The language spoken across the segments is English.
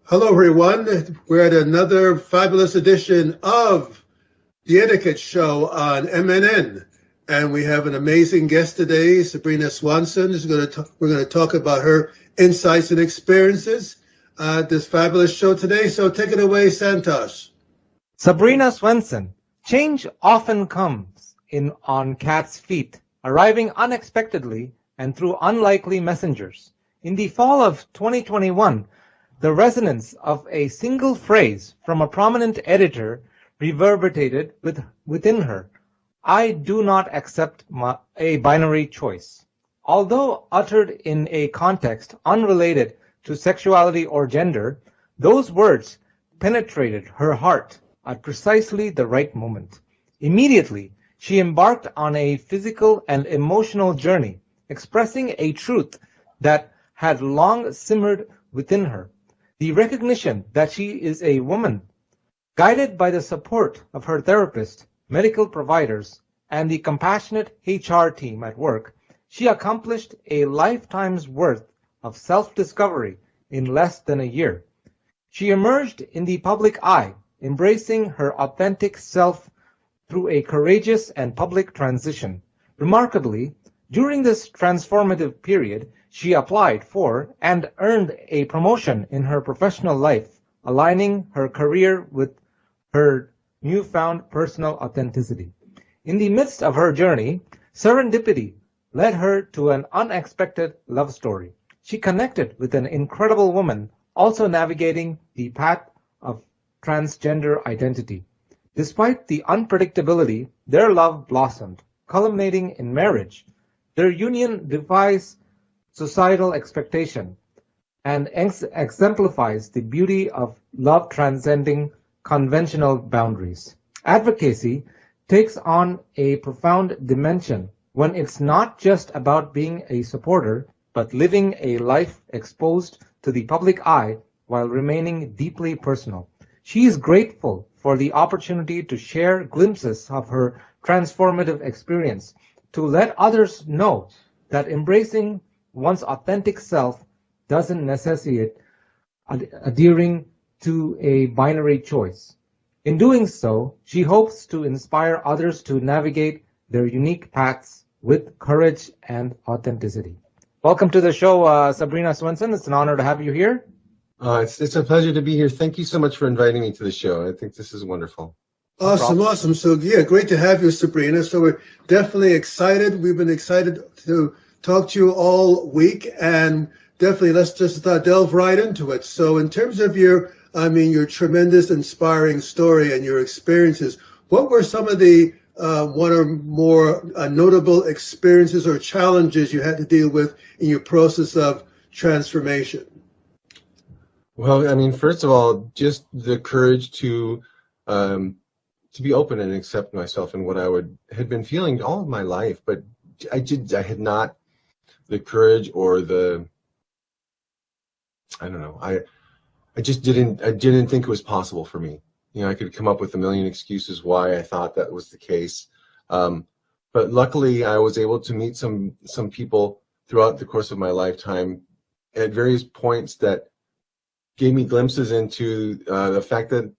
Hello, everyone. We're at another fabulous edition of the Etiquette Show on MNN. And we have an amazing guest today, Sabrina Swenson. We're going to talk about her insights and experiences at this fabulous show today. So take it away, Santosh. Sabrina Swenson. Change often comes in on cat's feet, arriving unexpectedly and through unlikely messengers. In the fall of 2021, the resonance of a single phrase from a prominent editor reverberated within her. I do not accept a binary choice. Although uttered in a context unrelated to sexuality or gender, those words penetrated her heart at precisely the right moment. Immediately, she embarked on a physical and emotional journey, expressing a truth that had long simmered within her. The recognition that she is a woman, guided by the support of her therapist, medical providers, and the compassionate HR team at work, she accomplished a lifetime's worth of self-discovery in less than a year. She emerged in the public eye, embracing her authentic self through a courageous and public transition. Remarkably, during this transformative period, she applied for and earned a promotion in her professional life, aligning her career with her newfound personal authenticity. In the midst of her journey, serendipity led her to an unexpected love story. She connected with an incredible woman, also navigating the path of transgender identity. Despite the unpredictability, their love blossomed, culminating in marriage. Their union defies societal expectation and exemplifies the beauty of love transcending conventional boundaries. Advocacy takes on a profound dimension when it's not just about being a supporter, but living a life exposed to the public eye while remaining deeply personal. She is grateful for the opportunity to share glimpses of her transformative experience, to let others know that embracing one's authentic self doesn't necessitate adhering to a binary choice. In doing so, she hopes to inspire others to navigate their unique paths with courage and authenticity. Welcome to the show, Sabrina Swenson. It's an honor to have you here. It's a pleasure to be here. Thank you so much for inviting me to the show. I think this is wonderful. Awesome. So, yeah, great to have you, Sabrina. So we're definitely excited. We've been excited to talk to you all week, and definitely let's just delve right into it. So in terms of your tremendous, inspiring story and your experiences, what were some of the one or more notable experiences or challenges you had to deal with in your process of transformation? Well, I mean, first of all, just the courage to be open and accept myself and what I had been feeling all of my life, but I had not the courage or I just didn't think it was possible for me. You know, I could come up with a million excuses why I thought that was the case. But luckily I was able to meet some people throughout the course of my lifetime at various points that gave me glimpses into the fact that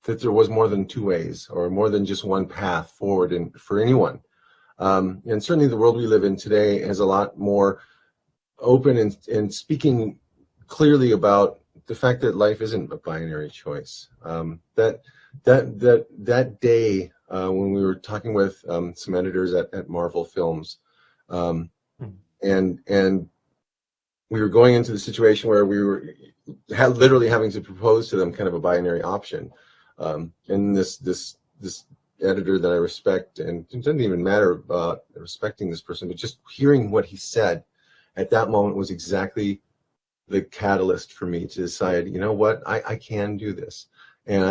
there was more than two ways or more than just one path forward for anyone. And certainly the world we live in today is a lot more open and speaking clearly about the fact that life isn't a binary choice. That day when we were talking with some editors at Marvel Films, and we were going into the situation where we were literally having to propose to them kind of a binary option. And this editor that I respect, and it doesn't even matter about respecting this person, but just hearing what he said at that moment was exactly the catalyst for me to decide, you know what, I can do this, and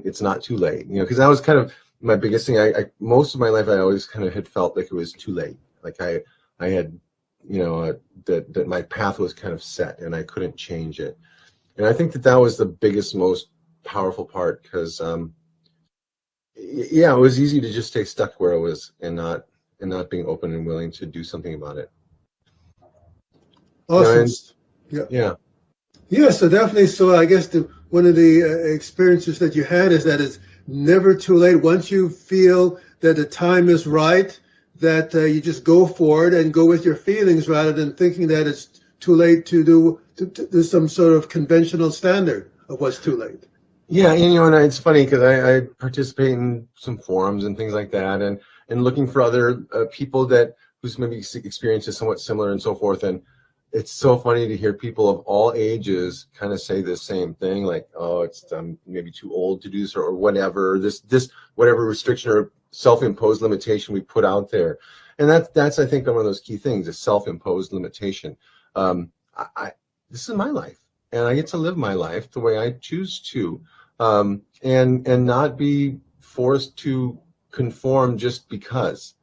it's not too late, you know, because that was kind of my biggest thing. I most of my life I always kind of had felt like it was too late, like I had, you know, that my path was kind of set and I couldn't change it. And I think that was the biggest, most powerful part, because it was easy to just stay stuck where I was and not being open and willing to do something about it. Awesome. Yeah. Yeah, so definitely. So I guess one of the experiences that you had is that it's never too late. Once you feel that the time is right, that you just go for it and go with your feelings rather than thinking that it's too late to do some sort of conventional standard of what's too late. Yeah, and and it's funny because I participate in some forums and things like that, and looking for other people that whose maybe experiences somewhat similar and so forth. And it's so funny to hear people of all ages kind of say the same thing, like, "Oh, it's maybe too old to do this," or whatever. This whatever restriction or self-imposed limitation we put out there, and that's I think one of those key things: a self-imposed limitation. I This is my life, and I get to live my life the way I choose to. And not be forced to conform just because.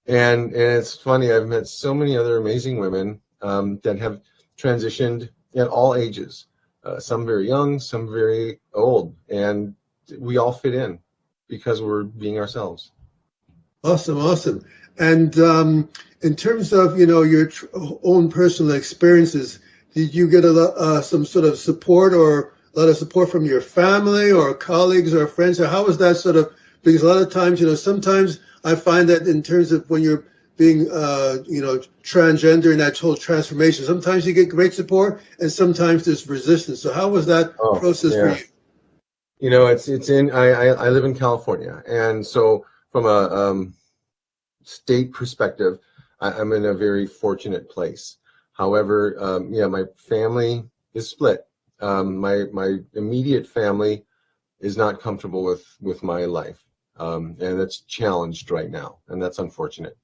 And it's funny, I've met so many other amazing women that have transitioned at all ages, some very young, some very old, and we all fit in because we're being ourselves. Awesome, awesome. And in terms of your own personal experiences, did you get some sort of support or a lot of support from your family or colleagues or friends? Or how was that sort of? Because a lot of times, sometimes I find that in terms of when you're being, transgender and that whole transformation, sometimes you get great support and sometimes there's resistance. So how was that process for you? It's in. I live in California, and so from a state perspective, I'm in a very fortunate place. However, my family is split. My immediate family is not comfortable with my life, and it's challenged right now, and that's unfortunate.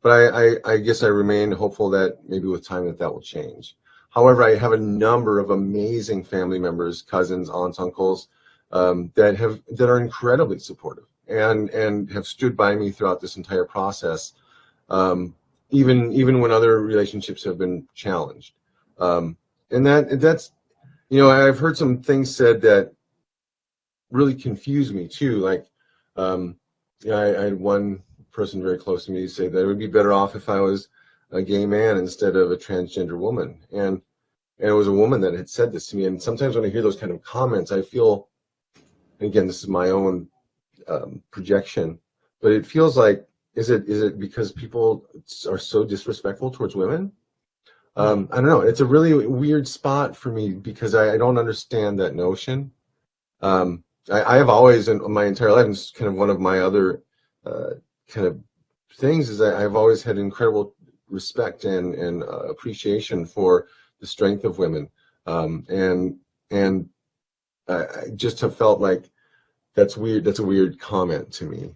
But I guess I remain hopeful that maybe with time that will change. However, I have a number of amazing family members, cousins, aunts, uncles, that are incredibly supportive and have stood by me throughout this entire process, even when other relationships have been challenged. And that's I've heard some things said that really confused me too. Like, I had one person very close to me say that it would be better off if I was a gay man instead of a transgender woman. And it was a woman that had said this to me. And sometimes when I hear those kind of comments, I feel, and again, this is my own projection, but it feels like, is it because people are so disrespectful towards women? I don't know. It's a really weird spot for me because I don't understand that notion. I have always, in my entire life, and it's kind of one of my other kind of things, is that I've always had incredible respect and appreciation for the strength of women, and I just have felt like that's weird. That's a weird comment to me.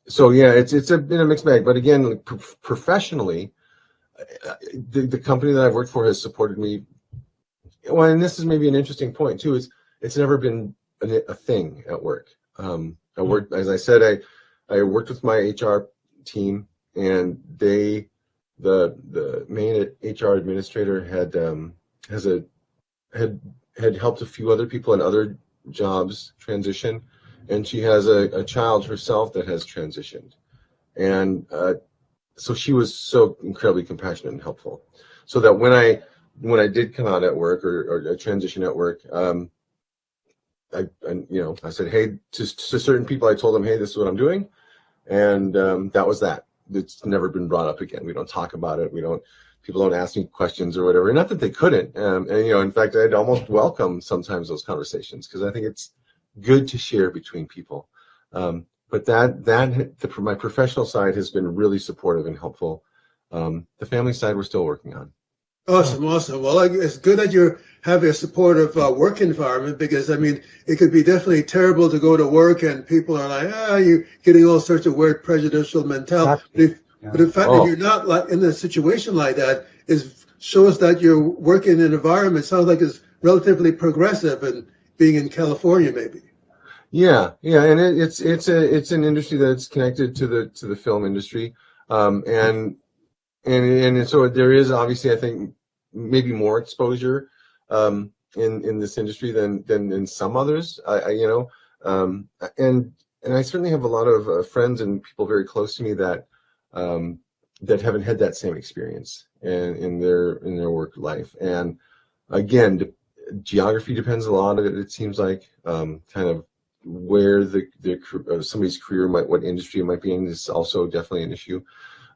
So yeah, it's been a mixed bag. But again, like, professionally, the company that I've worked for has supported me. Well, and this is maybe an interesting point too. It's never been a thing at work. I worked, as I said, I worked with my HR team, and the main HR administrator had helped a few other people in other jobs transition, and she has a child herself that has transitioned, and so she was so incredibly compassionate and helpful. So that when I did come out at work or transition at work, I said, hey, to certain people, I told them, hey, this is what I'm doing, and that was that. It's never been brought up again. We don't talk about it. People don't ask me questions or whatever. Not that they couldn't. And in fact, I'd almost welcome sometimes those conversations because I think it's good to share between people. But my professional side has been really supportive and helpful. The family side we're still working on. Awesome, awesome. Well, it's good that you have a supportive work environment because, I mean, it could be definitely terrible to go to work and people are like, you're getting all sorts of weird prejudicial mentality. Exactly. But the fact that you're not like in a situation like that shows that you're working in an environment, sounds like it's relatively progressive and being in California maybe. Yeah, and it's an industry that's connected to the film industry, and so there is obviously, I think, maybe more exposure in this industry than in some others. And I certainly have a lot of friends and people very close to me that haven't had that same experience in their work life, and again, geography depends a lot. It seems like kind of where somebody's career what industry it might be in is also definitely an issue.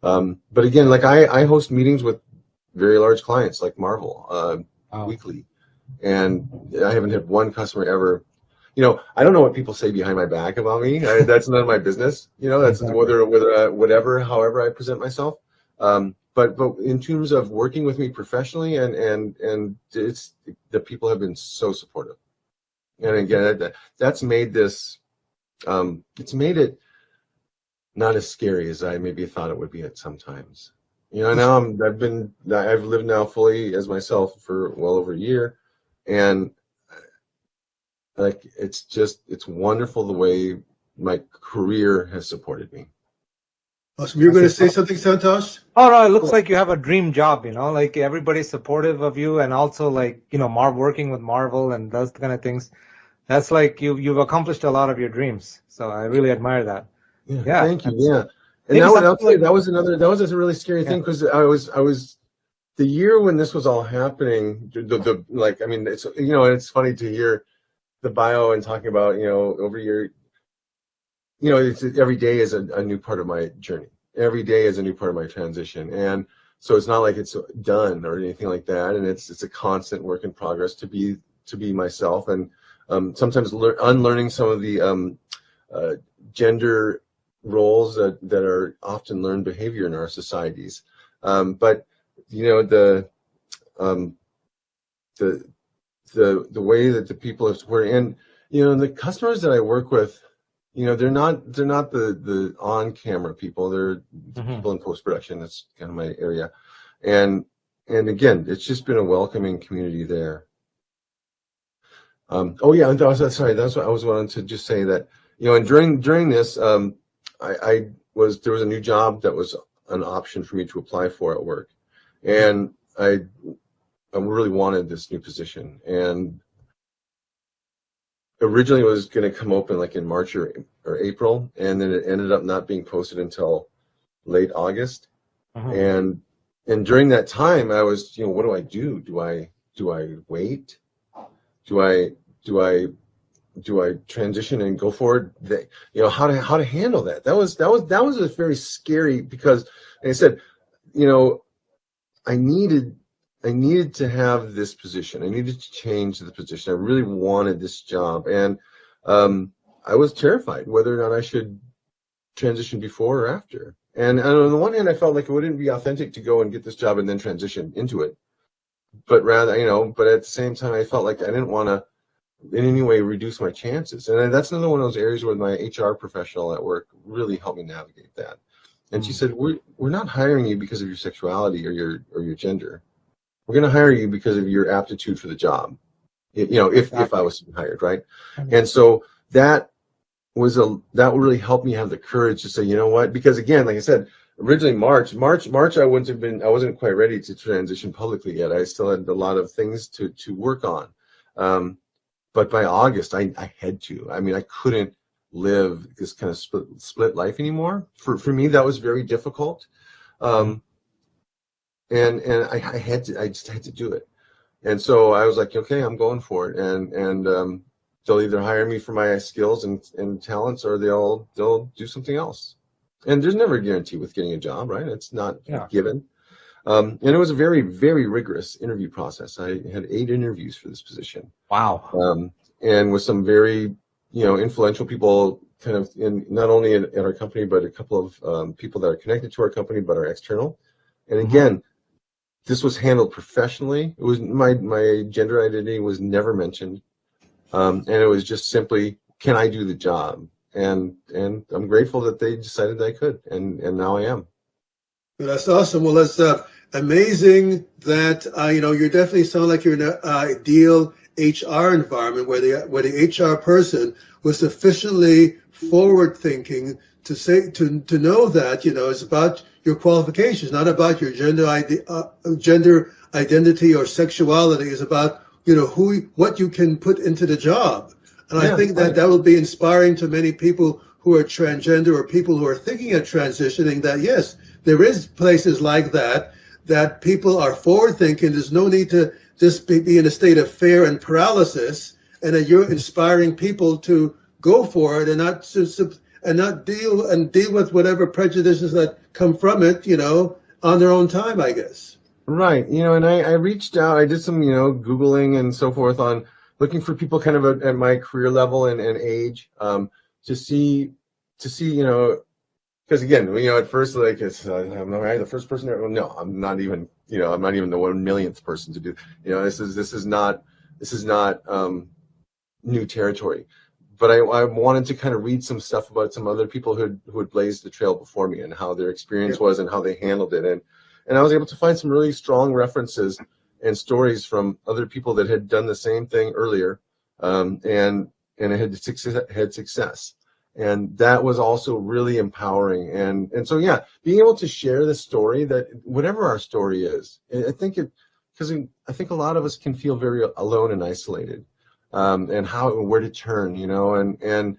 But again, like I host meetings with very large clients like Marvel weekly, and I haven't had one customer ever. I don't know what people say behind my back about me. That's none of my business. That's whatever, however I present myself. But in terms of working with me professionally, and it's the people have been so supportive. And again, that's made this. It's made it not as scary as I maybe thought it would be at sometimes. Now I've lived now fully as myself for well over a year, and like it's wonderful the way my career has supported me. Awesome. You're going to say something, Santosh? Oh no, it looks like you have a dream job. Like everybody's supportive of you, and also like working with Marvel and those kind of things. That's like you've accomplished a lot of your dreams. So I really admire that. Yeah. Thank you. Yeah. And that was a really scary thing, because I was the year when this was all happening. It's funny to hear the bio and talking about over your. Every day is a new part of my journey. Every day is a new part of my transition, and so it's not like it's done or anything like that. And it's a constant work in progress to be myself, and sometimes unlearning some of the gender roles that are often learned behavior in our societies. But the way that the people have supported, and the customers that I work with. They're not the on-camera people. They're the people in post-production. That's kind of my area. And again, it's just been a welcoming community there. That's what I was wanting to just say, that, and during this, there was a new job that was an option for me to apply for at work. And I really wanted this new position. And originally it was going to come open like in March or April, and then it ended up not being posted until late August. And during that time I was, what do I do? Do I wait? Do I transition and go forward? How to handle that? That was a very scary, because like I said, I needed to have this position. I needed to change the position. I really wanted this job. And I was terrified whether or not I should transition before or after. And on the one hand, I felt like it wouldn't be authentic to go and get this job and then transition into it. But rather, but at the same time, I felt like I didn't want to in any way reduce my chances. And that's another one of those areas where my HR professional at work really helped me navigate that. And she said, we're not hiring you because of your sexuality or your gender. We're going to hire you because of your aptitude for the job, if I was hired, right? And so that really helped me have the courage to say, you know what? Because again, like I said, originally March, I wasn't quite ready to transition publicly yet. I still had a lot of things to work on. But by August, I had to. I mean, I couldn't live this kind of split life anymore. For me, that was very difficult. And I just had to do it. And so I was like, okay, I'm going for it. And they'll either hire me for my skills and talents, or they'll do something else. And there's never a guarantee with getting a job, right? It's not given. And it was a very, very rigorous interview process. I had 8 interviews for this position. Wow. And with some very, influential people kind of not only at our company, but a couple of people that are connected to our company, but are external. And again, this was handled professionally. It was my gender identity was never mentioned. And it was just simply, can I do the job? And I'm grateful that they decided that I could. And now I am. Well, that's awesome. Well, that's amazing that, you definitely sound like you're in an ideal HR environment where the HR person was sufficiently forward thinking to know that, it's about your qualifications, not about your gender identity or sexuality. It's about, what you can put into the job. And I think that will be inspiring to many people who are transgender or people who are thinking of transitioning, that yes, there is places like that people are forward thinking. There's no need to just be in a state of fear and paralysis, and that you're inspiring people to go for it and not deal with whatever prejudices that come from it, on their own time, I guess. Right. And I reached out, I did some, Googling and so forth on looking for people kind of at my career level and age, to see, because again, at first, like, am I the first person there? Well, no, I'm not even, I'm not even the 1 millionth person to do, this is not new territory. But I wanted to kind of read some stuff about some other people who had blazed the trail before me and how their experience was and how they handled it. And I was able to find some really strong references and stories from other people that had done the same thing earlier, and had success. And that was also really empowering. And so, yeah, being able to share the story, that whatever our story is, I think because I think a lot of us can feel very alone and isolated. And where to turn, and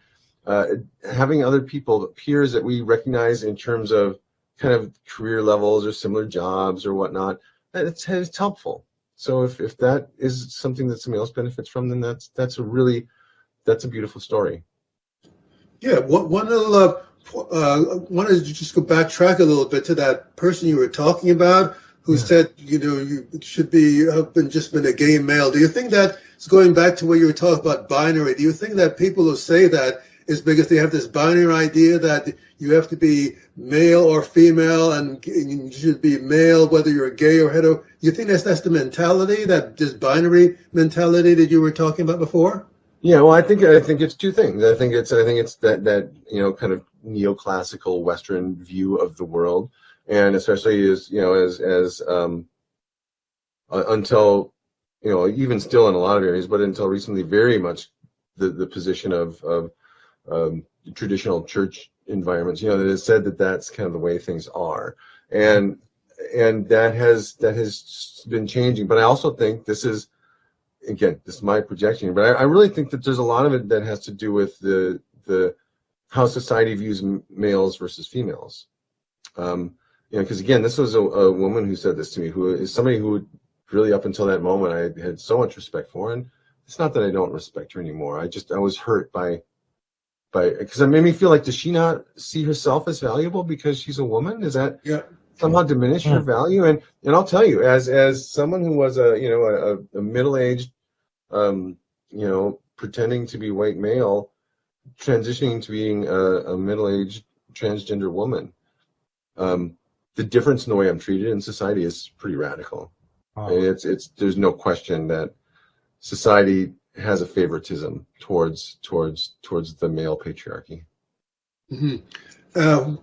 having other people, peers that we recognize in terms of kind of career levels or similar jobs or whatnot, it's helpful. So if that is something that somebody else benefits from, then that's a beautiful story. Yeah, wanted to just go backtrack a little bit to that person you were talking about who said, you should have been a gay male. Do you think that it's going back to what you were talking about binary? Do you think that people who say that is because they have this binary idea that you have to be male or female and you should be male whether you're gay or hetero? You think that's the mentality, that this binary mentality that you were talking about before? Yeah, well, I think it's two things. I think it's that kind of neoclassical Western view of the world, and especially as until even still in a lot of areas, but until recently, very much the position of traditional church environments. That has said that that's kind of the way things are, and that has been changing. But I also think this is my projection, but I really think that there's a lot of it that has to do with the how society views males versus females. Because again, this was a woman who said this to me, who is somebody who really up until that moment I had so much respect for, and it's not that I don't respect her anymore. I was hurt by because it made me feel like, does she not see herself as valuable because she's a woman? Is that somehow diminish her value? And I'll tell you, as someone who was a middle-aged, pretending to be white male, transitioning to being a middle-aged transgender woman, the difference in the way I'm treated in society is pretty radical. Wow. There's no question that society has a favoritism towards the male patriarchy. Mm-hmm.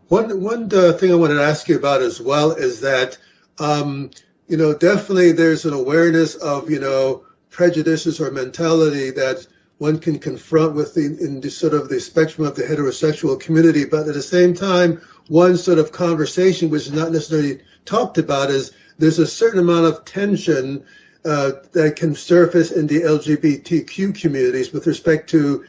One thing I wanted to ask you about as well is that definitely there's an awareness of prejudices or mentality that one can confront in the sort of the spectrum of the heterosexual community, but at the same time, one sort of conversation which is not necessarily talked about is there's a certain amount of tension that can surface in the LGBTQ communities with respect to,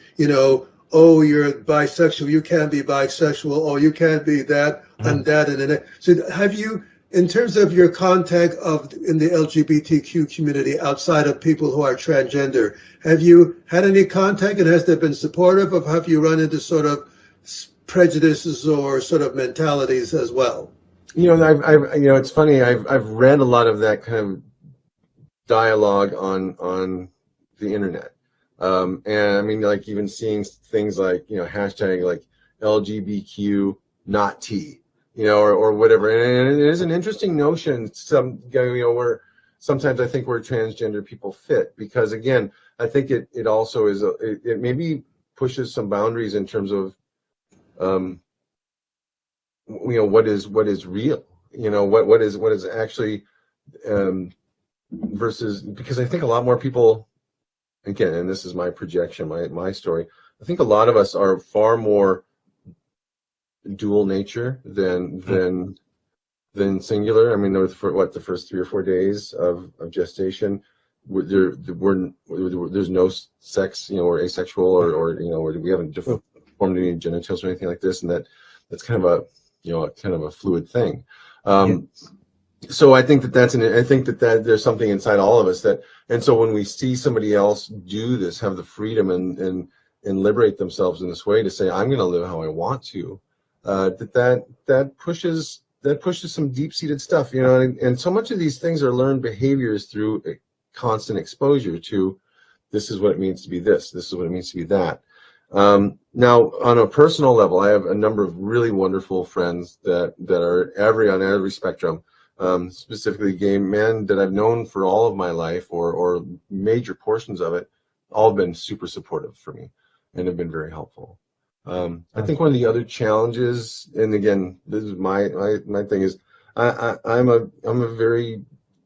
oh, you're bisexual, you can't be bisexual, oh, you can't be that and that and that. So have you, in terms of your contact in the LGBTQ community outside of people who are transgender, have you had any contact, and has that been supportive, of have you run into sort of prejudices or sort of mentalities as well? It's funny. I've read a lot of that kind of dialogue on the internet, and I mean, like, even seeing things like hashtag like LGBTQ not T, or whatever. And it is an interesting notion. Where sometimes I think where transgender people fit, because again, I think it also is it maybe pushes some boundaries in terms of what is real, what is actually versus, because I think a lot more people, again, and this is my projection, my story, I think a lot of us are far more dual nature than singular. I mean, the first 3 or 4 days of gestation, there's no sex, we're asexual, or we haven't formed any genitals or anything like this, and that's kind of a fluid thing. So I think that there's something inside all of us that, and so when we see somebody else do this, have the freedom and liberate themselves in this way to say, I'm going to live how I want to, that pushes some deep-seated stuff, and so much of these things are learned behaviors through a constant exposure to, this is what it means to be this is what it means to be that. Now, on a personal level, I have a number of really wonderful friends that are on every spectrum, specifically gay men that I've known for all of my life, or major portions of it, all been super supportive for me and have been very helpful. I think one of the other challenges, and again, this is my thing, is I'm a very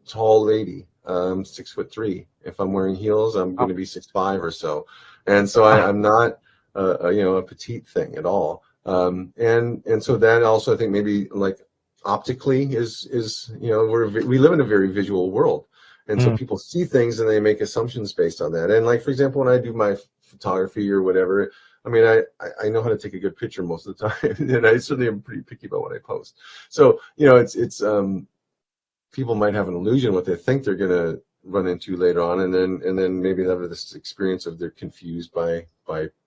tall lady. 6'3". If I'm wearing heels, I'm going to be 6'5" or so, and so I'm not a petite thing at all. And so that also, I think, maybe like optically is we live in a very visual world, and so people see things and they make assumptions based on that. And like, for example, when I do my photography or whatever, I mean, I know how to take a good picture most of the time, and I certainly am pretty picky about what I post. So it's people might have an illusion of what they think they're gonna run into later on, and then maybe they have this experience of they're confused by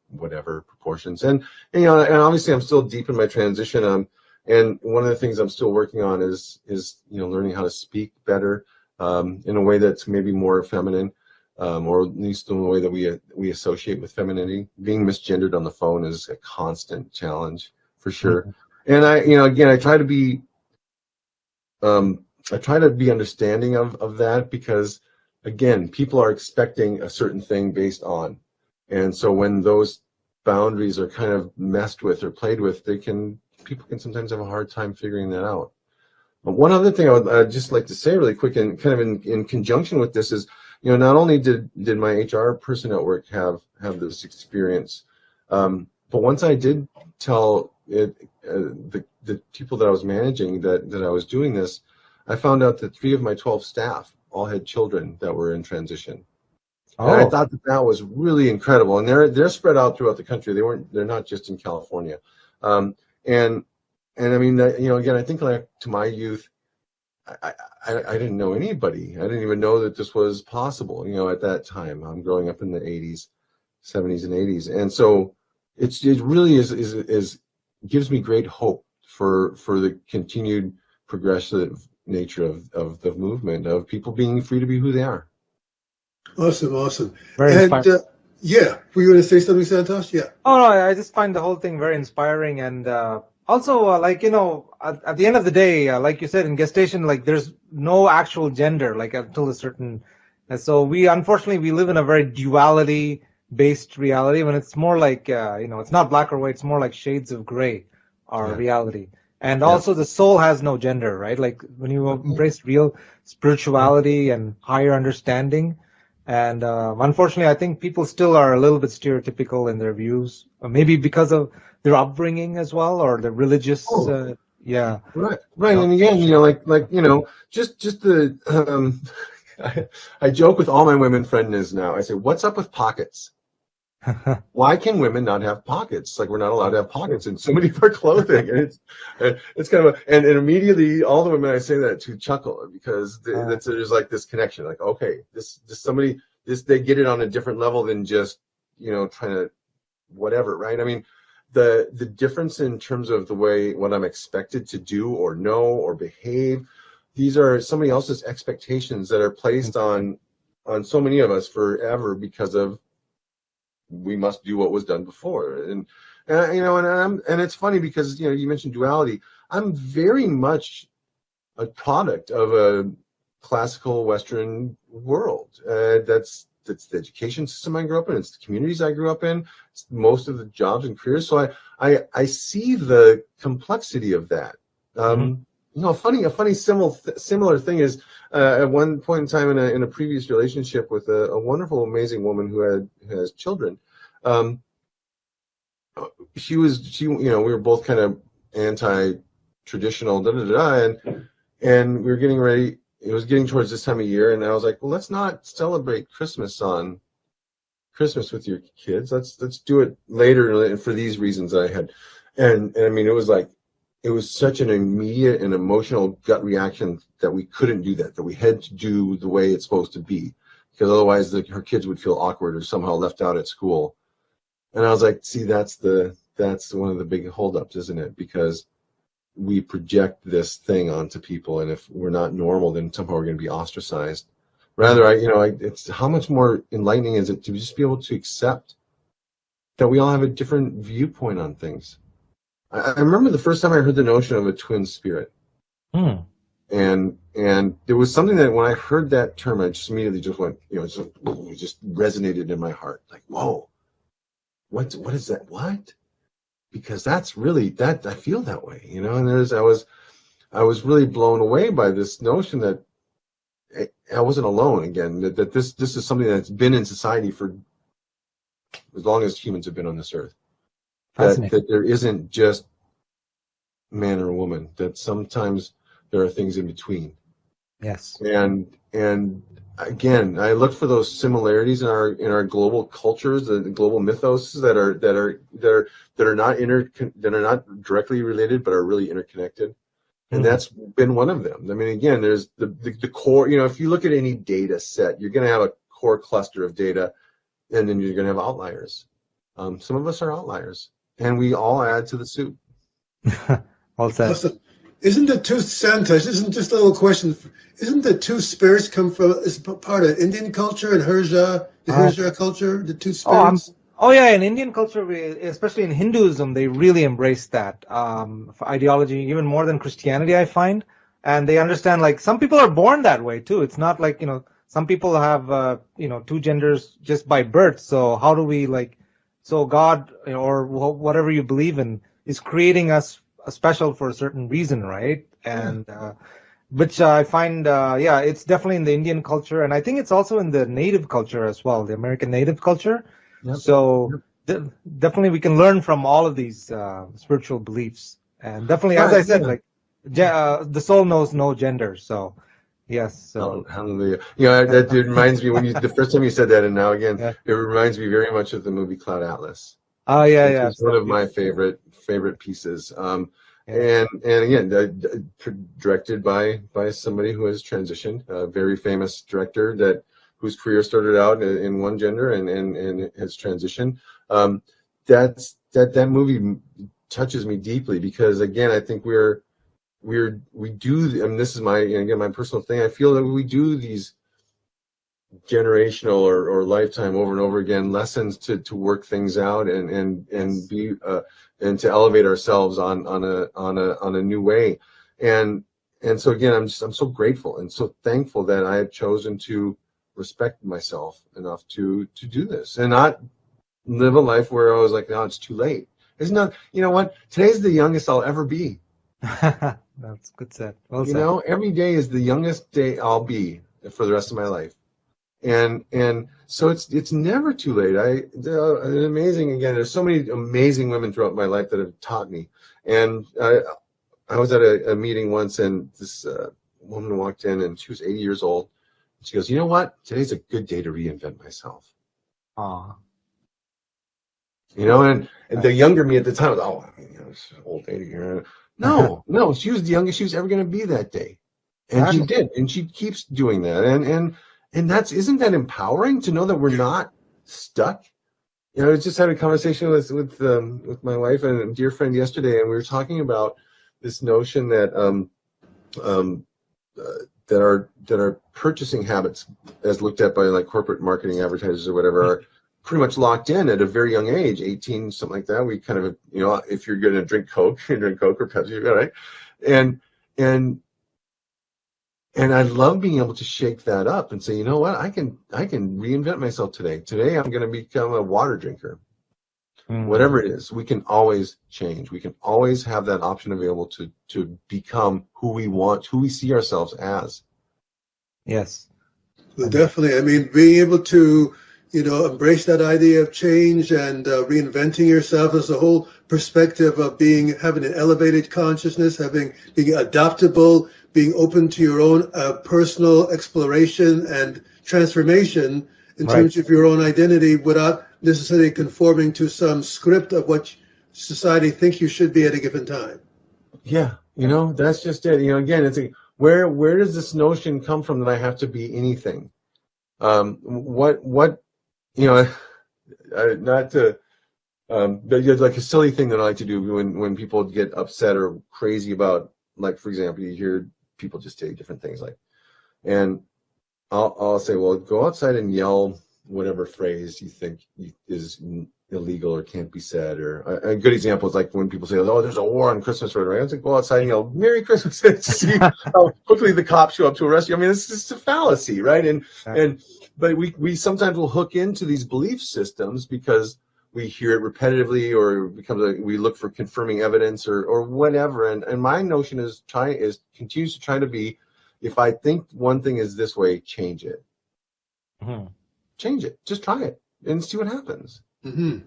whatever proportions. And obviously I'm still deep in my transition. And one of the things I'm still working on is learning how to speak better in a way that's maybe more feminine, or at least in a way that we associate with femininity. Being misgendered on the phone is a constant challenge for sure. And I try to be understanding of that, because again, people are expecting a certain thing based on, and so when those boundaries are kind of messed with or played with, people can sometimes have a hard time figuring that out. But one other thing I'd just like to say really quick, and kind of in conjunction with this, is not only did my HR person at work have this experience, but once I did tell the people that I was managing that I was doing this, I found out that 3 of my 12 staff all had children that were in transition. And I thought that was really incredible. And they're spread out throughout the country. They're not just in California. And I mean, again, I think like to my youth, I didn't know anybody. I didn't even know that this was possible, at that time. I'm growing up in the 80s, 70s and 80s. And so it really is gives me great hope for the continued progressive nature of the movement, of people being free to be who they are. Awesome. Very inspiring. Yeah, were you going to say something, Santosh? Yeah. Oh no, I just find the whole thing very inspiring, and also at the end of the day, like you said, in gestation, like there's no actual gender, like until a certain. And so we live in a very duality based reality, when it's more like it's not black or white, it's more like shades of gray, our reality. And also the soul has no gender, right? Like when you embrace real spirituality and higher understanding. And unfortunately, I think people still are a little bit stereotypical in their views, maybe because of their upbringing as well, or the religious. Right. And again, just the. I joke with all my women friends now. I say, "What's up with pockets? Why can women not have pockets? Like, we're not allowed to have pockets in so many of our clothing." And it's kind of and immediately all the women I say that to chuckle, because there's like this connection. Like, okay, they get it on a different level than just trying to whatever, right? I mean, the difference in terms of the way what I'm expected to do or know or behave, these are somebody else's expectations that are placed on so many of us forever, because of we must do what was done before. And it's funny because you mentioned duality. I'm very much a product of a classical Western world. That's the education system I grew up in. It's the communities I grew up in. It's most of the jobs and careers. So I see the complexity of that. A funny similar thing is, at one point in time in a previous relationship with a wonderful, amazing woman who has children, we were both kind of anti-traditional, and we were getting ready. It was getting towards this time of year, and I was like, well, let's not celebrate Christmas with your kids. Let's do it later for these reasons that I had. And I mean, it was like it was such an immediate and emotional gut reaction that we couldn't do that we had to do the way it's supposed to be, because otherwise her kids would feel awkward or somehow left out at school. And I was like, see, that's one of the big holdups, isn't it? Because we project this thing onto people, and if we're not normal, then somehow we're going to be ostracized. Rather, it's how much more enlightening is it to just be able to accept that we all have a different viewpoint on things. I remember the first time I heard the notion of a twin spirit. And there was something that when I heard that term, I just immediately just went, it just resonated in my heart. Like, whoa, what is that? What? Because that's really that I feel that way, and I was really blown away by this notion that I wasn't alone again, that this is something that's been in society for as long as humans have been on this earth. That there isn't just man or woman, that sometimes there are things in between. Yes. And again, I look for those similarities in our global cultures, the global mythos that are not directly related but are really interconnected. And that's been one of them. I mean, again, there's the core, if you look at any data set, you're going to have a core cluster of data, and then you're going to have outliers. Some of us are outliers, and we all add to the soup. Well said. Awesome. Isn't the two Santas, isn't just a little question, isn't the two spirits come from, is part of Indian culture and Hirja culture, the two spirits? In Indian culture, especially in Hinduism, they really embrace that ideology even more than Christianity, I find. And they understand, like, some people are born that way too. It's not like, some people have, two genders just by birth. So how do we, so God, or whatever you believe in, is creating us special for a certain reason, right? And which I find, it's definitely in the Indian culture, and I think it's also in the Native culture as well, the American Native culture. Yep. So definitely we can learn from all of these spiritual beliefs, and definitely, as I said, the soul knows no gender. So yes. So hallelujah. That reminds me the first time you said that, and now again, it reminds me very much of the movie Cloud Atlas. Oh yeah. It's one of my favorite pieces. And again, directed by somebody who has transitioned, a very famous director whose career started out in one gender and has transitioned. That movie touches me deeply, because again, I think we do, and this is my personal thing. I feel that we do these generational or lifetime over and over again lessons to work things out and be and to elevate ourselves on a new way, and so again, I'm so grateful and so thankful that I have chosen to respect myself enough to do this and not live a life where I was like, no, it's too late. It's not. You know what? Today's the youngest I'll ever be. That's good said. Well said. Every day is the youngest day I'll be for the rest of my life. And so it's never too late. Amazing, again, there's so many amazing women throughout my life that have taught me. And I was at a meeting once, and this woman walked in, and she was 80 years old. She goes, you know what? Today's a good day to reinvent myself. Aww. And the younger me at the time was, this old lady here. No, she was the youngest she was ever going to be that day. And she did, and she keeps doing that. And isn't that empowering to know that we're not stuck? I just had a conversation with my wife and a dear friend yesterday, and we were talking about this notion that that our purchasing habits, as looked at by like corporate marketing advertisers or whatever, are pretty much locked in at a very young age, 18, something like that. We kind of, if you're going to drink Coke, you drink Coke or Pepsi, right? And I love being able to shake that up and say, you know what, I can reinvent myself today. Today I'm going to become a water drinker. Whatever it is, we can always change. We can always have that option available to become who we want, who we see ourselves as. Yes. Well, definitely. I mean, being able to, embrace that idea of change and reinventing yourself as a whole perspective of having an elevated consciousness, being adaptable, being open to your own personal exploration and transformation in terms of your own identity without necessarily conforming to some script of what society thinks you should be at a given time. Yeah, that's just it. Again, it's where does this notion come from that I have to be anything? What not to but like a silly thing that I like to do when people get upset or crazy about, like, for example, you hear people just say different things, like, and I'll say, well, go outside and yell whatever phrase you think is illegal or can't be said. Or a good example is like when people say, oh, there's a war on Christmas, right? I was like, go outside and yell Merry Christmas to see how quickly the cops show up to arrest you. I mean, it's just a fallacy, right? But we sometimes will hook into these belief systems because we hear it repetitively, or we look for confirming evidence or whatever. And my notion continues to try to be, if I think one thing is this way, change it. Mm-hmm. Change it. Just try it and see what happens. Mm-hmm.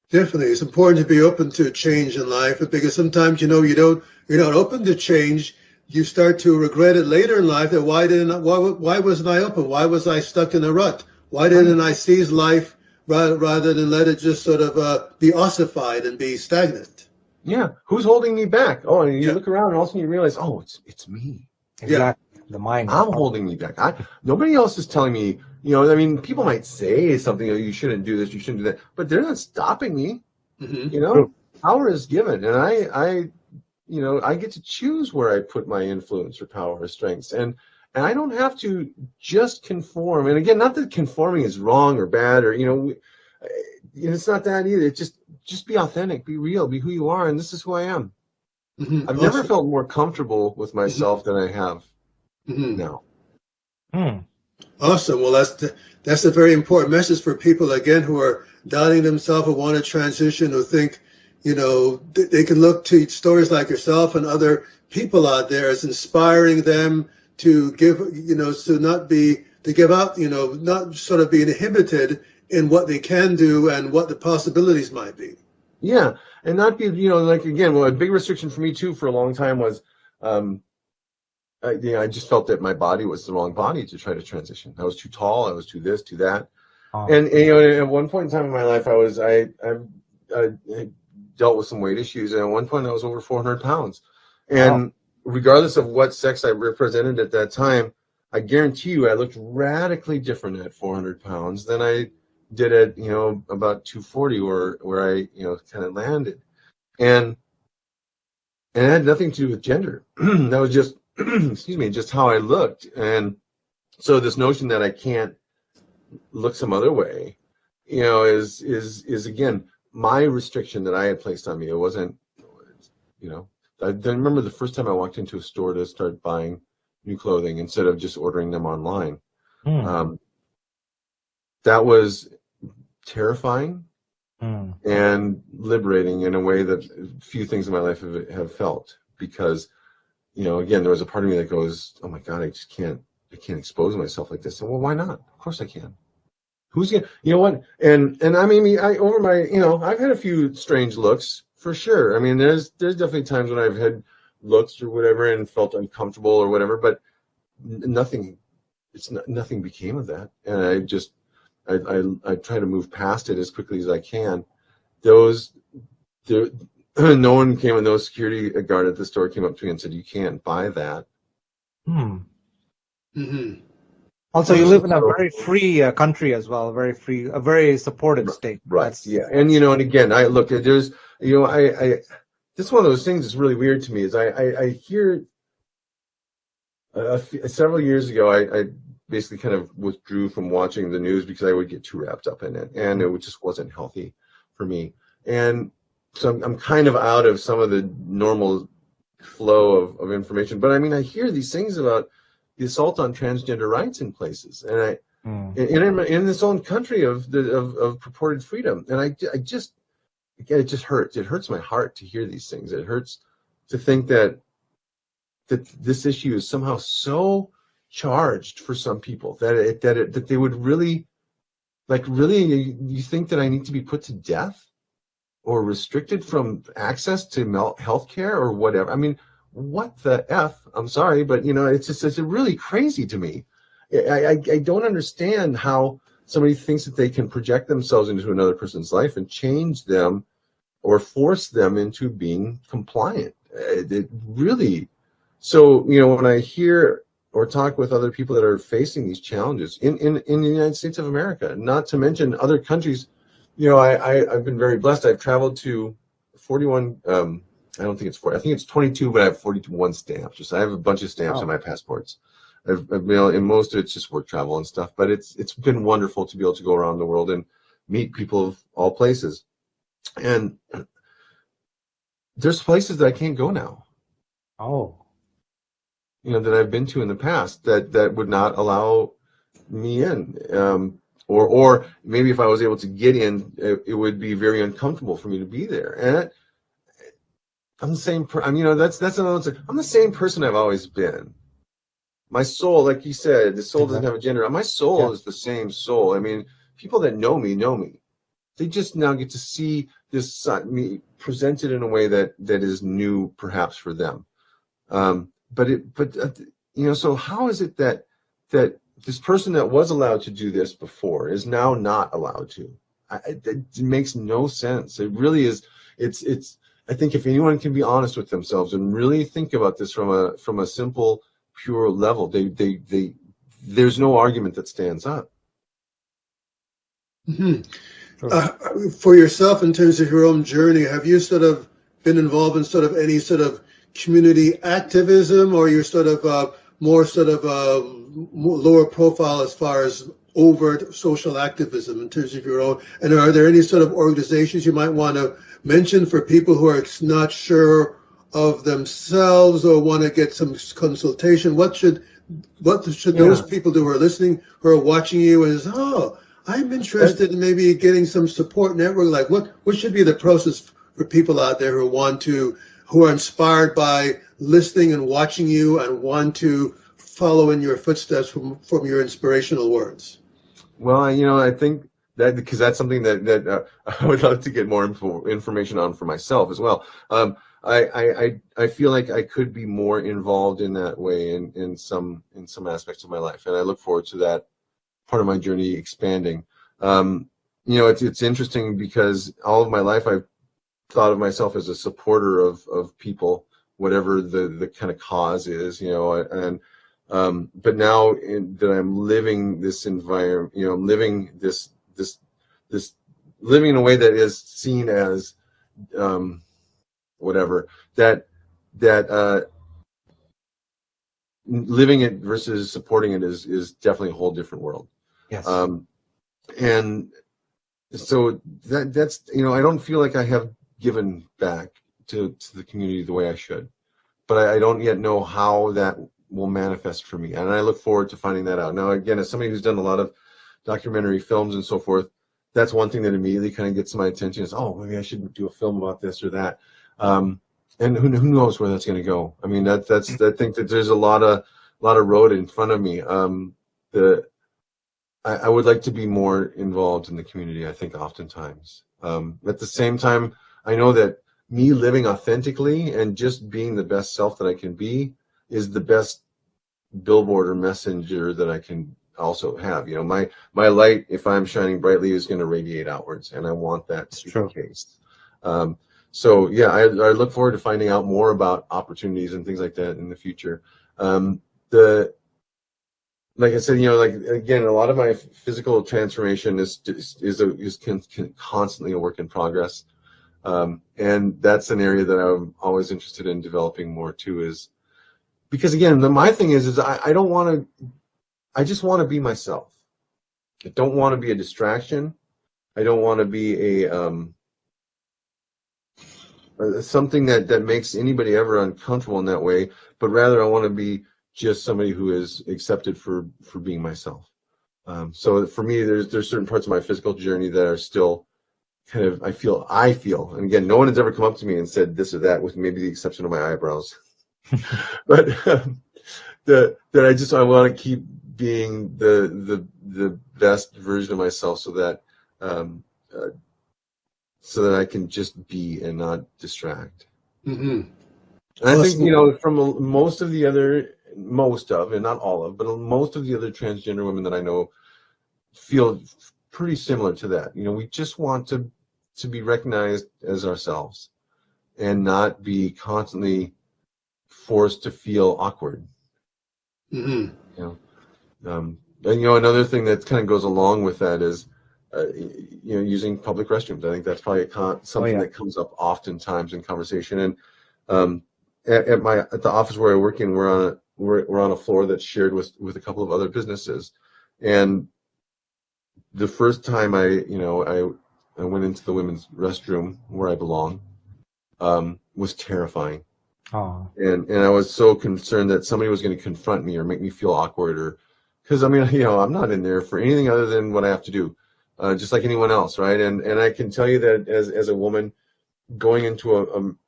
Definitely, it's important to be open to change in life, because sometimes you're not open to change. You start to regret it later in life. That why wasn't I open? Why was I stuck in a rut? Why didn't I seize life rather than let it just sort of be ossified and be stagnant? Yeah, who's holding me back? Oh, and you look around and all of a sudden you realize, oh, it's me. Exactly. The mind. I'm holding me back. Nobody else is telling me, I mean, people might say something, you shouldn't do this, you shouldn't do that, but they're not stopping me. Mm-hmm. Power is given, and I get to choose where I put my influence or power or strengths. And I don't have to just conform. And again, not that conforming is wrong or bad, or, it's not that either. It's just be authentic, be real, be who you are. And this is who I am. Mm-hmm. I've never felt more comfortable with myself than I have now. Awesome. Well, that's a very important message for people, again, who are doubting themselves or want to transition, who think, they can look to stories like yourself and other people out there as inspiring them to give, to give out, not sort of being inhibited in what they can do and what the possibilities might be. Yeah. And not be, like, again, a big restriction for me too for a long time was, I just felt that my body was the wrong body to try to transition. I was too tall. I was too this, too that. Oh. And at one point in time in my life, I dealt with some weight issues. And at one point I was over 400 pounds. And regardless of what sex I represented at that time, I guarantee you I looked radically different at 400 pounds than I did at, about 240 where I, kind of landed. And it had nothing to do with gender. That was just, just how I looked. And so this notion that I can't look some other way, is again, my restriction that I had placed on me. It wasn't, I remember the first time I walked into a store to start buying new clothing instead of just ordering them online. That was terrifying and liberating in a way that few things in my life have felt, because, again, there was a part of me that goes, oh my God, I can't expose myself like this. And well, why not? Of course I can. Who's gonna, what? And I mean, I've had a few strange looks for sure. I mean, there's definitely times when I've had looks or whatever and felt uncomfortable or whatever, but nothing became of that. And I try to move past it as quickly as I can. No one came, and no security guard at the store came up to me and said, you can't buy that. Also, you live in a very free country as well, a very supportive state. Right. And again, I look at, there's, this is one of those things that's really weird to me is I hear several years ago, I basically kind of withdrew from watching the news because I would get too wrapped up in it, and it just wasn't healthy for me. And so I'm kind of out of some of the normal flow of information. But I mean, I hear these things about the assault on transgender rights in places, and in this own country of purported freedom, and it just hurts. It hurts my heart to hear these things. It hurts to think that this issue is somehow so charged for some people that they would really, you think that I need to be put to death or restricted from access to health care or whatever. I mean, what the F? I'm sorry, but it's really crazy to me. I don't understand how somebody thinks that they can project themselves into another person's life and change them or force them into being compliant. it really, so, when I hear or talk with other people that are facing these challenges in the United States of America, not to mention other countries, I've been very blessed. I've traveled to 41, I don't think it's 40, I think it's 22, but I have 41 stamps. Just I have a bunch of stamps on my passports. And most of it's just work travel and stuff, but it's been wonderful to be able to go around the world and meet people of all places. And there's places that I can't go now. Oh. That I've been to in the past that would not allow me in. Or maybe if I was able to get in, it would be very uncomfortable for me to be there. And I'm the same. That's another thing. I'm the same person I've always been. My soul, like you said, the soul doesn't have a gender. My soul is the same soul. I mean, people that know me know me. They just now get to see this me presented in a way that is new, perhaps for them. So how is it that this person that was allowed to do this before is now not allowed to? It makes no sense. It really is. It's. I think if anyone can be honest with themselves and really think about this from a simple, pure level, there's no argument that stands up. Mm-hmm. For yourself, in terms of your own journey, have you sort of been involved in sort of any sort of community activism, or you're sort of more lower profile as far as overt social activism in terms of your own? And are there any sort of organizations you might want to mention for people who are not sure of themselves or want to get some consultation? What should those people do who are listening, who are watching you, and is, I'm interested in maybe getting some support network? Like what should be the process for people out there who are inspired by listening and watching you and want to follow in your footsteps from your inspirational words? Well, I think that because that's something that I would love to get more information on for myself as well. I feel like I could be more involved in that way in some aspects of my life, and I look forward to that part of my journey expanding. It's interesting because all of my life I've thought of myself as a supporter of people, whatever the kind of cause is, and but now that I'm living this environment, I'm living this living in a way that is seen as whatever that living it versus supporting it is definitely a whole different world. Yes. And so that's I don't feel like I have given back to the community the way I should, but I don't yet know how that will manifest for me, and I look forward to finding that out. Now, again, as somebody who's done a lot of documentary films and so forth, that's one thing that immediately kind of gets my attention is, maybe I should do a film about this or that, and who knows where that's going to go. I mean, I think that there's a lot of road in front of me. I would like to be more involved in the community, I think, oftentimes. At the same time, I know that me living authentically and just being the best self that I can be is the best billboard or messenger that I can also have. My light, if I'm shining brightly, is going to radiate outwards, and I want that to be the case. So yeah, I look forward to finding out more about opportunities and things like that in the future. Like I said, again, a lot of my physical transformation is constantly a work in progress. And that's an area that I'm always interested in developing more too, is because again, my thing is I don't want to, I just want to be myself. I don't want to be a distraction. I don't want to be something that makes anybody ever uncomfortable in that way, but rather I want to be just somebody who is accepted for being myself. So for me, there's certain parts of my physical journey that are still kind of, I feel, and again, no one has ever come up to me and said this or that, with maybe the exception of my eyebrows. But I want to keep being the best version of myself, so that I can just be and not distract. Mm-hmm. And I think, from most of, and not all of, but most of the other transgender women that I know feel pretty similar to that. We just want to be recognized as ourselves. and not be constantly forced to feel awkward. Mm-hmm. And another thing that kind of goes along with that is using public restrooms. I think that's probably something that comes up oftentimes in conversation. And at the office where I work in, we're on a floor that's shared with a couple of other businesses. And the first time I went into the women's restroom where I belong was terrifying. Oh. And I was so concerned that somebody was going to confront me or make me feel awkward, or because I'm not in there for anything other than what I have to do, just like anyone else, right? And I can tell you that as a woman, going into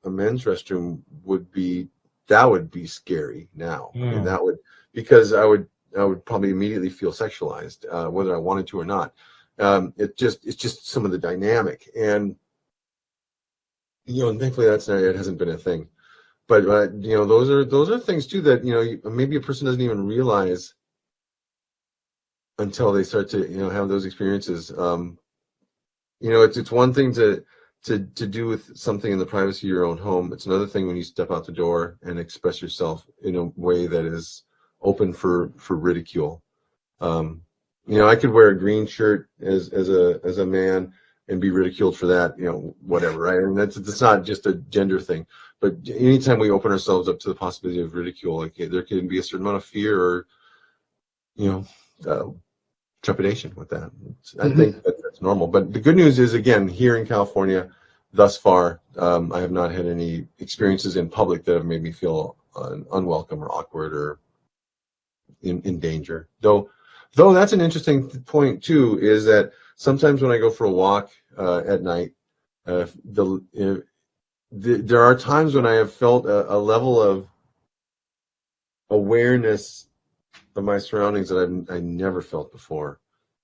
a men's restroom would be scary now. I mean, because I would probably immediately feel sexualized, whether I wanted to or not. It's just some of the dynamic, and thankfully it hasn't been a thing. But those are things too that maybe a person doesn't even realize until they start to have those experiences. It's one thing to do with something in the privacy of your own home. It's another thing when you step out the door and express yourself in a way that is open for ridicule. I could wear a green shirt as a man and be ridiculed for that, whatever, right? And that's not just a gender thing. But anytime we open ourselves up to the possibility of ridicule, there can be a certain amount of fear or, trepidation with that. I think that's normal. But the good news is, again, here in California, thus far, I have not had any experiences in public that have made me feel unwelcome or awkward or in danger. Though that's an interesting point too, is that sometimes when I go for a walk at night, there are times when I have felt a level of awareness of my surroundings that I never felt before.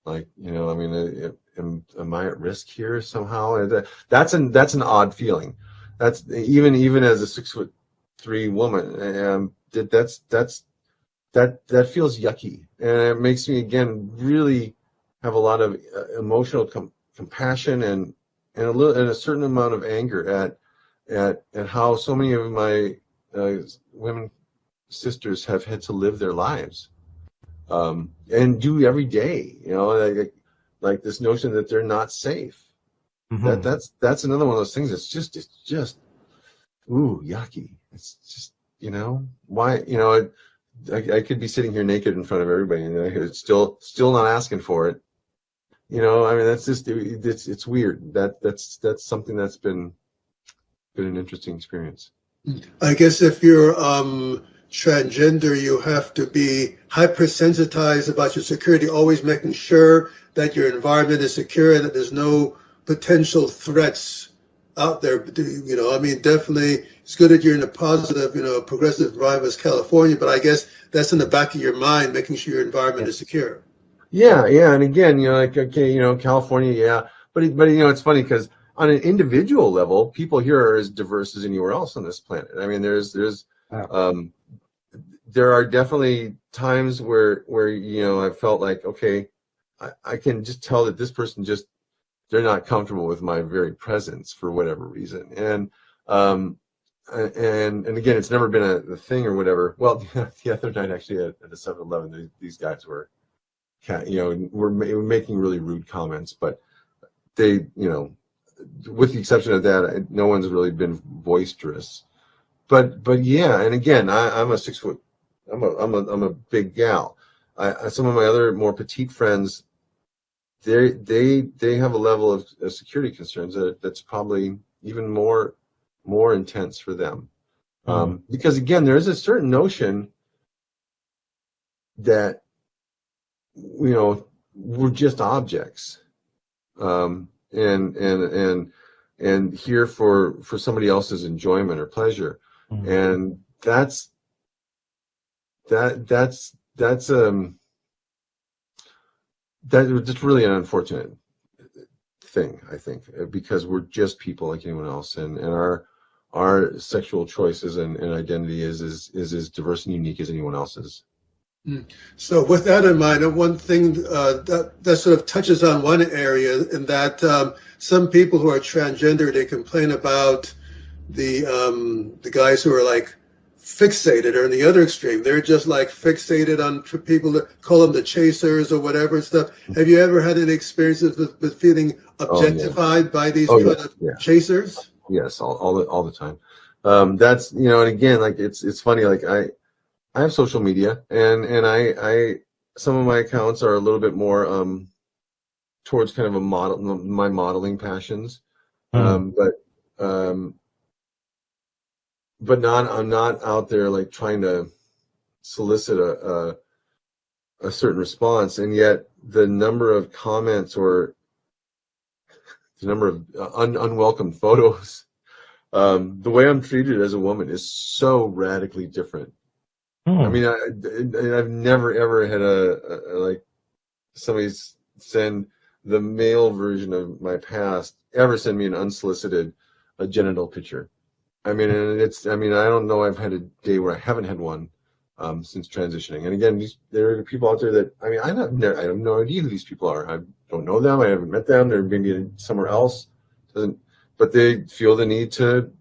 Like, am I at risk here somehow? That's an odd feeling. That's even as a 6'3" woman, that feels yucky, and it makes me again really have a lot of emotional compassion and a certain amount of anger at how so many of my women sisters have had to live their lives and do every day. Like this notion that they're not safe. Mm-hmm. That's another one of those things. It's just ooh, yucky. It's just why I could be sitting here naked in front of everybody and it's still not asking for it. That's just it's weird. That's something that's been an interesting experience. I guess if you're transgender, you have to be hypersensitized about your security, always making sure that your environment is secure and that there's no potential threats out there. Definitely it's good that you're in a positive, progressive environment as California, but I guess that's in the back of your mind, making sure your environment is secure. Yeah. And again, California, yeah. But it's funny because on an individual level, people here are as diverse as anywhere else on this planet. I mean, there are definitely times where I felt like, okay, I can just tell that this person they're not comfortable with my very presence for whatever reason. And again, it's never been a thing or whatever. Well, the other night actually at the 7-Eleven, these guys were making really rude comments, but they, with the exception of that, no one's really been boisterous. But yeah, and again, I'm a 6 foot. I'm a big gal. Some of my other more petite friends, they have a level of security concerns that's probably even more intense for them, because again, there is a certain notion that we're just objects, and here for somebody else's enjoyment or pleasure, and that's really an unfortunate thing, I think, because we're just people like anyone else, and our sexual choices and identity is as diverse and unique as anyone else's. So with that in mind, one thing that sort of touches on one area, in that some people who are transgender, they complain about the guys who are like fixated, or in the other extreme, they're just like fixated on people that call them the chasers or whatever stuff. Have you ever had any experiences with feeling objectified by these kind of chasers? Yes, all the time. That's, and again, like it's funny. Like I have social media, and I some of my accounts are a little bit more towards kind of my modeling passions, but not I'm not out there like trying to solicit a certain response, and yet the number of comments or the number of unwelcome photos, the way I'm treated as a woman is so radically different. I mean, I've never ever had a like somebody send the male version of my past ever send me an unsolicited genital picture. I mean, and I don't know I've had a day where I haven't had one since transitioning. And again, there are people out there that, I have no idea who these people are. I don't know them. I haven't met them. They're maybe somewhere else. But they feel the need to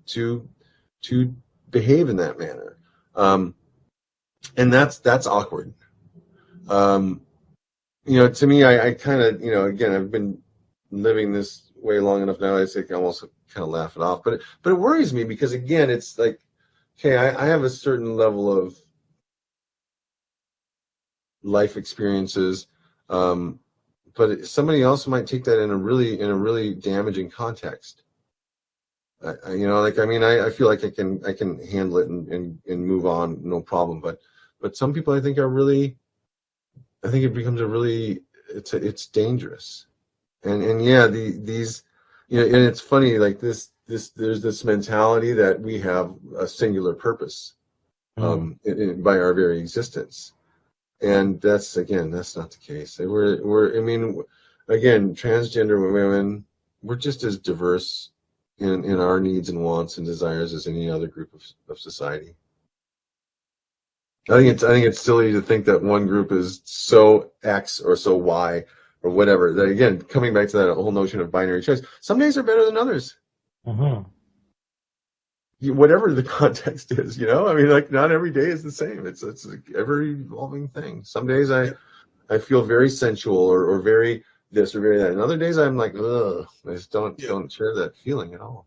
behave in that manner. And that's awkward. To me, I kind of, again, I've been living this way long enough now. I can almost kind of laugh it off, but it worries me because, again, it's like, okay, I have a certain level of life experiences, but somebody else might take that in a really damaging context. I feel like I can handle it and move on, no problem. But some people, I think it becomes it's dangerous. And yeah, these, and it's funny, like there's this mentality that we have a singular purpose, by our very existence. And that's not the case. Again, transgender women, we're just as diverse in our needs and wants and desires as any other group of society. I think it's silly to think that one group is so X or so Y or whatever. That, again, coming back to that whole notion of binary choice, some days are better than others. Whatever the context is, like not every day is the same. It's an ever evolving thing. Some days I feel very sensual or very this or very that, and other days I'm like, ugh, I just don't share that feeling at all.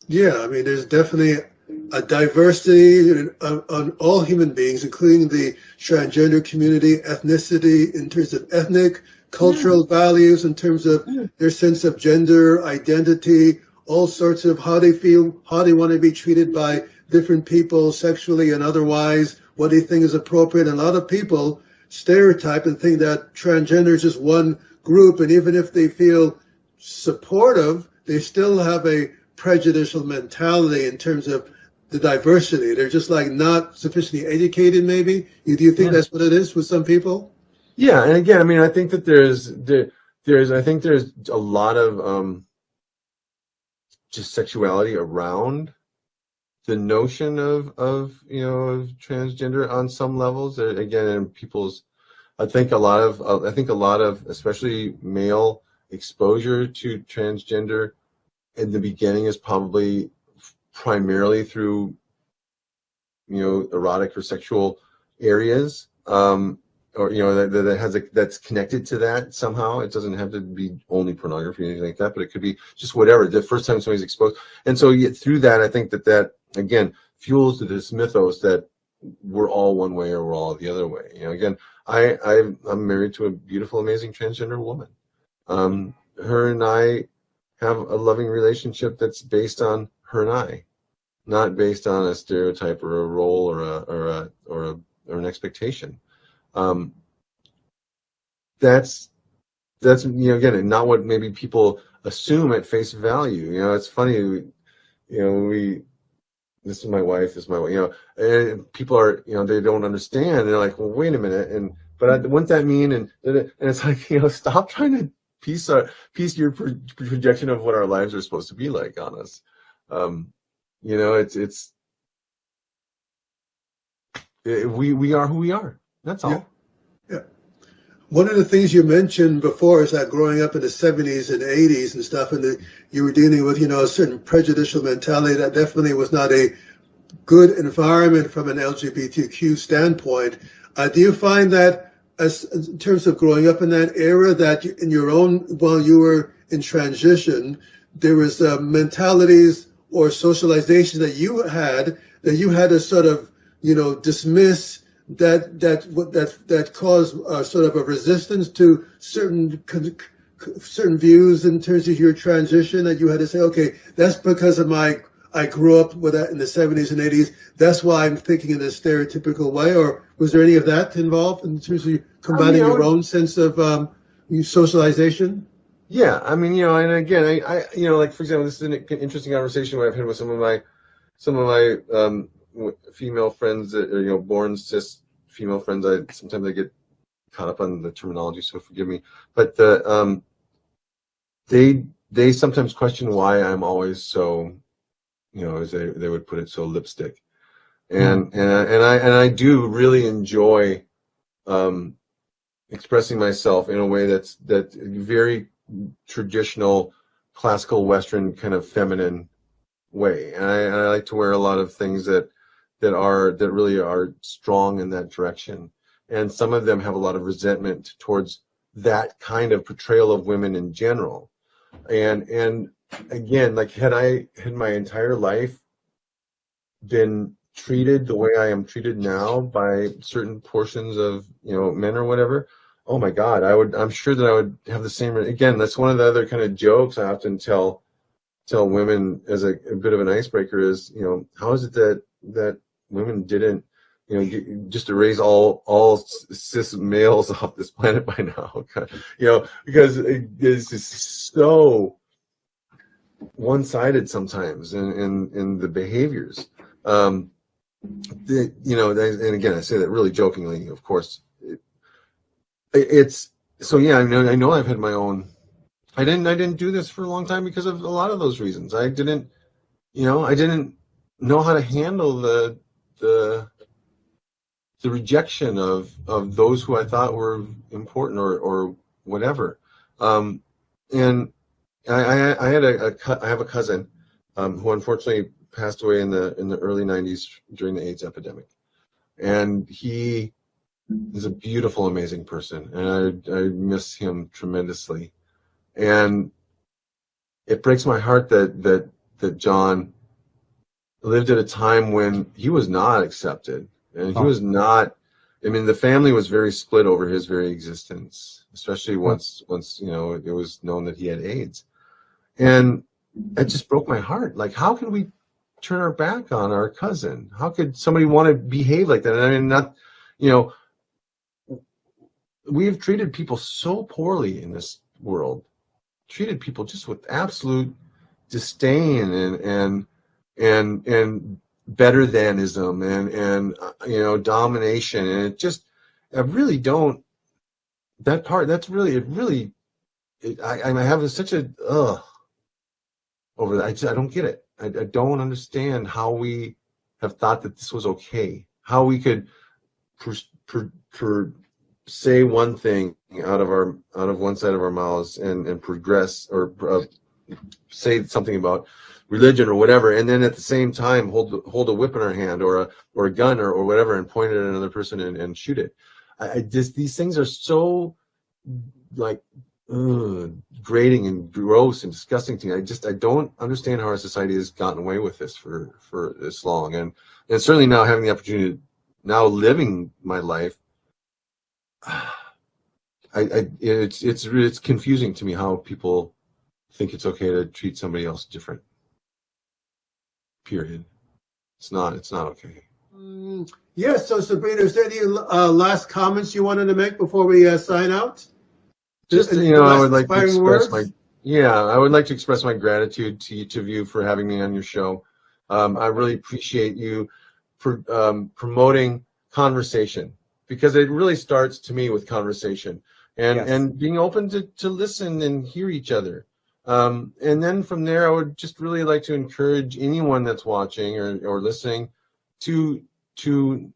Yeah, there's definitely a diversity on all human beings, including the transgender community, ethnicity, in terms of ethnic, cultural values, in terms of their sense of gender identity, all sorts of how they feel, how they want to be treated by different people sexually and otherwise, what they think is appropriate. And a lot of people stereotype and think that transgender is just one group, and even if they feel supportive, they still have a prejudicial mentality in terms of the diversity. They're just like not sufficiently educated, maybe. Do you think that's what it is with some people? Yeah, and again, I think that there's a lot of just sexuality around the notion of transgender on some levels. Again, in people's, I think a lot of especially male exposure to transgender in the beginning is probably primarily through erotic or sexual areas, or that has that's connected to that somehow. It doesn't have to be only pornography or anything like that, but it could be just whatever, the first time somebody's exposed. And so through that, I think that again fuels this mythos that we're all one way or we're all the other way. Again, I'm married to a beautiful, amazing transgender woman. Her and I have a loving relationship that's based on her and I, not based on a stereotype or a role or an expectation. That's again not what maybe people assume at face value. It's funny. This is my wife. And people are they don't understand. They're like, well, wait a minute, but wouldn't that mean? And it's like, stop trying to piece your projection of what our lives are supposed to be like on us. We are who we are. That's all. Yeah. One of the things you mentioned before is that growing up in the 70s and 80s and stuff, and you were dealing with, a certain prejudicial mentality that definitely was not a good environment from an LGBTQ standpoint. Do you find that, as in terms of growing up in that era, that in your own, while you were in transition, there was mentalities or socialization that you had to sort of, dismiss that caused sort of a resistance to certain views in terms of your transition, that you had to say, okay, that's because of I grew up with that in the 70s and 80s. That's why I'm thinking in a stereotypical way. Or was there any of that involved in terms of combining your own sense of socialization? Yeah, I mean, and again, I like, for example, this is an interesting conversation I've had with some of my female friends that are, born cis female friends. Sometimes I get caught up on the terminology, so forgive me. But they sometimes question why I'm always so, as they would put it, so lipstick. And I do really enjoy expressing myself in a way that's very traditional, classical Western kind of feminine way. And I like to wear a lot of things that really are strong in that direction. And some of them have a lot of resentment towards that kind of portrayal of women in general. And again, like, had my entire life been treated the way I am treated now by certain portions of, men or whatever, oh my God, I'm sure that I would have the same. Again, that's one of the other kind of jokes I often tell women as a bit of an icebreaker is, how is it that women didn't, just erase all cis males off this planet by now? Because it's just so one-sided sometimes in the behaviors. And again, I say that really jokingly, of course. It's so, yeah. I know I've had my own. I didn't do this for a long time because of a lot of those reasons. I didn't know how to handle the rejection of those who I thought were important or whatever. And I have a cousin who unfortunately passed away in the early 90s during the AIDS epidemic, and he is a beautiful, amazing person, and I miss him tremendously. And it breaks my heart that John lived at a time when he was not accepted, and he was not. I mean, the family was very split over his very existence, especially once it was known that he had AIDS, and it just broke my heart. Like, how can we turn our back on our cousin? How could somebody want to behave like that? And I mean, we've treated people so poorly in this world. Treated people just with absolute disdain and better thanism and domination, and it just, I really don't, that part, that's really I have such a over that. I don't get it. I don't understand how we have thought that this was okay, how we could say one thing out of one side of our mouths and progress or say something about religion or whatever, and then at the same time hold a whip in our hand or a gun or whatever and point it at another person and shoot it. These things are so like grating and gross and disgusting to me. I don't understand how our society has gotten away with this for this long, and certainly now having the opportunity, now living my life. It's confusing to me how people think it's okay to treat somebody else different. Period. It's not okay. Yes. So, Sabrina, is there any last comments you wanted to make before we sign out? Just I would like to express I would like to express my gratitude to each of you for having me on your show. I really appreciate you for promoting conversation, because it really starts to me with conversation and being open to listen and hear each other. And then from there, I would just really like to encourage anyone that's watching or listening to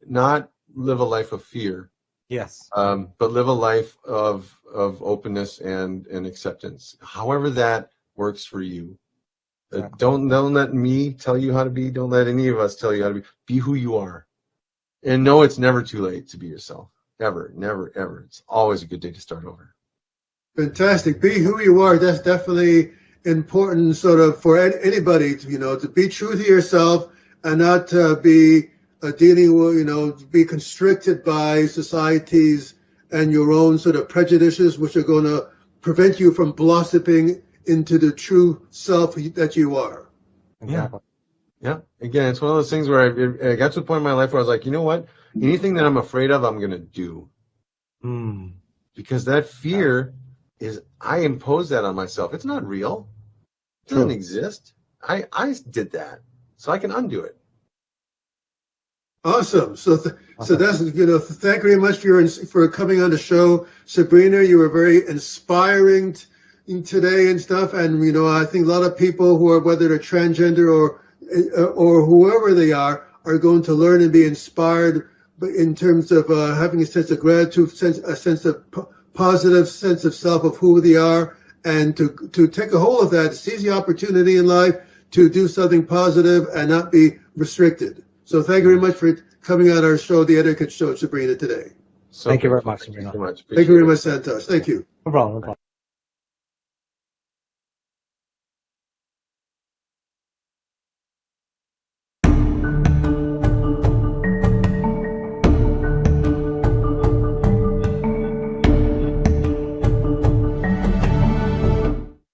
not live a life of fear, Yes. But live a life of openness and acceptance, however that works for you. Exactly. Don't let me tell you how to be. Don't let any of us tell you how to be. Be who you are. And know it's never too late to be yourself. Ever, never, ever. It's always a good day to start over. Fantastic. Be who you are. That's definitely important, sort of, for anybody to, to be true to yourself and not be dealing with, be constricted by societies and your own sort of prejudices, which are going to prevent you from blossoming into the true self that you are. Exactly. Yeah. Again, it's one of those things where I got to a point in my life where I was like, you know what? Anything that I'm afraid of, I'm going to do. Because that fear is, I impose that on myself. It's not real. It doesn't exist. I did that. So I can undo it. Awesome. So that's, thank you very much for coming on the show. Sabrina, you were very inspiring today and stuff. And, I think a lot of people who are, whether they're transgender or whoever they are going to learn and be inspired in terms of having a sense of gratitude, a sense of positive sense of self of who they are, and to take a hold of that, seize the opportunity in life to do something positive and not be restricted. So thank you very much for coming on our show, the Etiquette Show, Sabrina, today. Thank you very much, Sabrina. Thank you so much. Thank you very much, Santosh. Thank you. No problem.